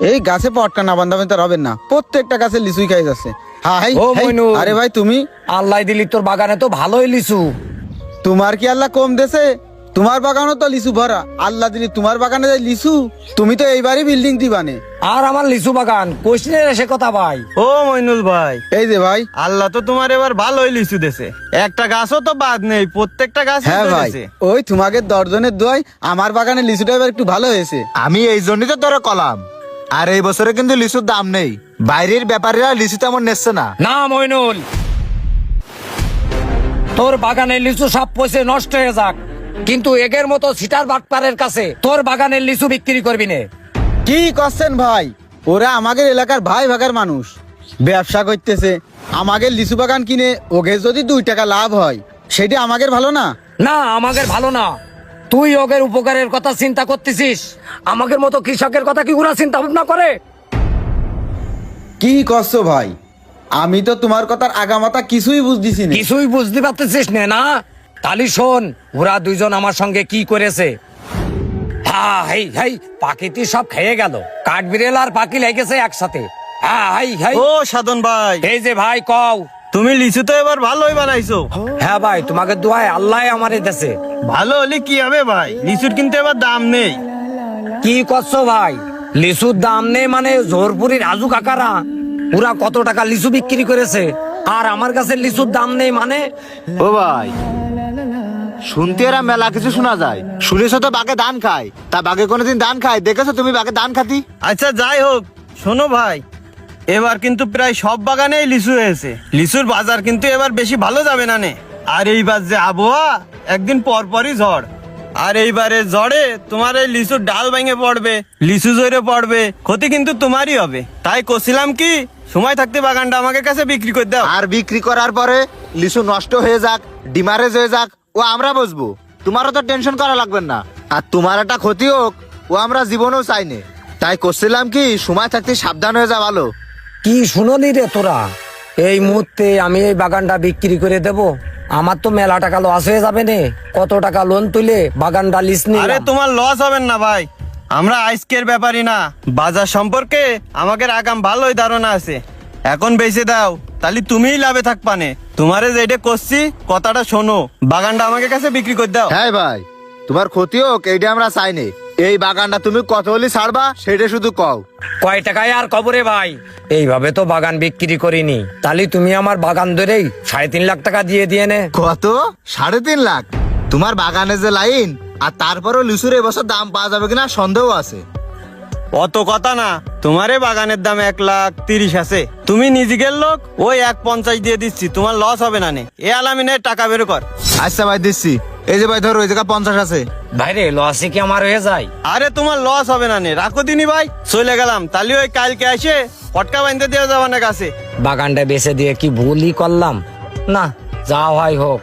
এই গাছে পটকা না বান্ধাবেন তো হবেন না, প্রত্যেকটা গাছে লিচুই খাই যাচ্ছে। হাই ও মইনুল। আরে ভাই তুমি, আল্লাহ দিলি তোর বাগানে তো ভালোই লিচু। তোমার কি আল্লাহ কম দেছে? তোমার বাগানও তো লিচু ভরা, আল্লাহ দিলি তোমার বাগানে যে লিচু, তুমি তো এইবারই বিল্ডিং দিবানে। আর আমার লিচু বাগান কোশিনে সে কথা ভাই। ও মইনুল ভাই, এই যে ভাই। আল্লাহ তো তোমার এবার ভালোই লিচু দেছে, একটা গাছও তো বাদ নেই, প্রত্যেকটা গাছ হ্যাঁ ভাই, ওই তোমাকে দর্জনের দোয়াই আমার বাগানে লিচুটা এবার একটু ভালো হয়েছে। আমি এই জন্যই তো তোরা কলাম। আর এই বছরে কিন্তু লিচুর দাম নেই, বাইরের ব্যাপারীরা লিচু তেমন নেচ্ছে না। না মইনুল, তোর বাগানের লিচু সব পয়সা নষ্ট হয়ে যাক, কিন্তু এগের মতো সিটার বাটপারের কাছে তোর বাগানের লিচু বিক্রি করবি না। কি করছেন ভাই? ওরা আমাদের এলাকার ভাই ভাগার মানুষ, ব্যবসা করতেছে, আমাদের লিচু বাগান কিনে ওকে যদি 2 টাকা লাভ হয় সেটা আমাদের ভালো না? না, আমাদের ভালো না। তুই ওদের উপকারের কথা চিন্তা করতেছিস, আমাদের মতো কৃষকের কথা কি ওরা চিন্তা ভাবনা করে? কি করছো ভাই? আমি তো তোমার কথার আগামাতা কিছুই বুঝতেছি না। কিছুই বুঝতে পারতেছিস না? না তালি শোন, ওরা দুইজন আমার সঙ্গে কি করেছে। হ্যাঁ হেই হেই, পাখিটি সব খেয়ে গেল, কাঠ বিড়েল আর পাখি লেগেছে একসাথে। হ্যাঁ হেই হেই। ও সাধন ভাই, এই যে ভাই কও। তুমি লিচু তো এবার ভালোই বানাইছো। হ্যাঁ ভাই, তোমাকে দোয়ায় আল্লাহ আমারে দেশে। ভালো হলে কি হবে ভাই, লিচুর কিন্তু এবার দাম নেই। কি করছো ভাই? লিচুর দাম নেই মানে জোরপুরি রাজু কাকারা ওরা কত টাকা লিচু বিক্রি করেছে, আর আমার কাছে লিচুর দাম নেই মানে? ও ভাই, শুনতে এরা মেলা কিছু শোনা যায়। শুনেছো তো বাঘে ধান খায়, তা বাঘে কোনোদিন ধান খায় দেখেছো তুমি বাঘে ধান খাতি? আচ্ছা যাই হোক, শোনো ভাই, এবার কিন্তু প্রায় সব বাগানেই লিচু হয়েছে, লিচুর বাজার কিন্তু এবার বেশি ভালো যাবে না নে। আর এইবার যে আবহাওয়া, একদিন পর পরই ঝড়, আর এইবারে ঝড়ে তোমার এই লিচুর ডাল ভেঙে পড়বে, লিচু জড়ে পড়বে, ক্ষতি কিন্তু তোমারই হবে। তাই করছিলাম কি, সময় থাকতে বাগানটা আমাকে কাছে বিক্রি করে দাও। আর বিক্রি করার পরে লিচু নষ্ট হয়ে যাক, ডিমারেজ হয়ে যাক, ও আমরা বুঝবো, তোমারও তো টেনশন করা লাগবে না। আর তোমার একটা ক্ষতি হোক, ও আমরা জীবনেও চাই না। তাই করছিলাম কি, সময় থাকতে সাবধান হয়ে যা ভালো। কি শুনলি রে তোরা? এই মুহূর্তে আমি এই বাগানটা বিক্রি করে দেব, আমার তো মেলা টাকা লস হয়ে যাবে নে। কত টাকা লোন তুলে বাগানটা লিজ আরে নিলাম। তোমার লস হবেন না ভাই, আমরা আজকের ব্যাপারই না, বাজার সম্পর্কে আমাদের আগাম ভালোই ধারণা আছে। এখন বেঁচে দাও, তাহলে তুমিই লাভে থাকবানে। তোমারে যেটা করছি কথাটা শোনো, বাগানটা আমাকে কাছে বিক্রি করে দাও। হ্যাঁ ভাই, তোমার ক্ষতি হোক এইটা আমরা চাই না। এই বাগানটা তুমি কত হলে ছাড়বা সেটা শুধু কও। কয় টাকায় আর কবরে ভাই? এইভাবে তো বাগান বিক্রি করিনি, তাহলে তুমি আমার বাগান ধরেই 3.5 লাখ টাকা দিয়ে নে। কত? 3.5 লাখ? তোমার বাগানে যে লাইন, আর তারপরও লিচুর এবছর দাম পাওয়া যাবে কিনা সন্দেহ আছে। অত কথা না, তোমারে বাগানের দাম 1,30,000 আছে, তুমি নিজের লোক, ওই 1,50,000 দিয়ে দিচ্ছি, তোমার লস হবে না নে। এ আলামিনের টাকা বের কর। আচ্ছা ভাই দিচ্ছি, এই যে ভাই ধরো, ওই জায়গা 50 আছে। ভাইরে লসে কি আমার হয়ে যায়? আরে তোমার লস হবে না নে, রাখো দিনি ভাই, চলে গেলাম। তাহলে ওই কালকে এসে পটকা বাঁধতে দেওয়া যাবে না কাছে। বাগানটা বেচে দিয়ে কি ভুলই করলাম? না, যা হয় হোক।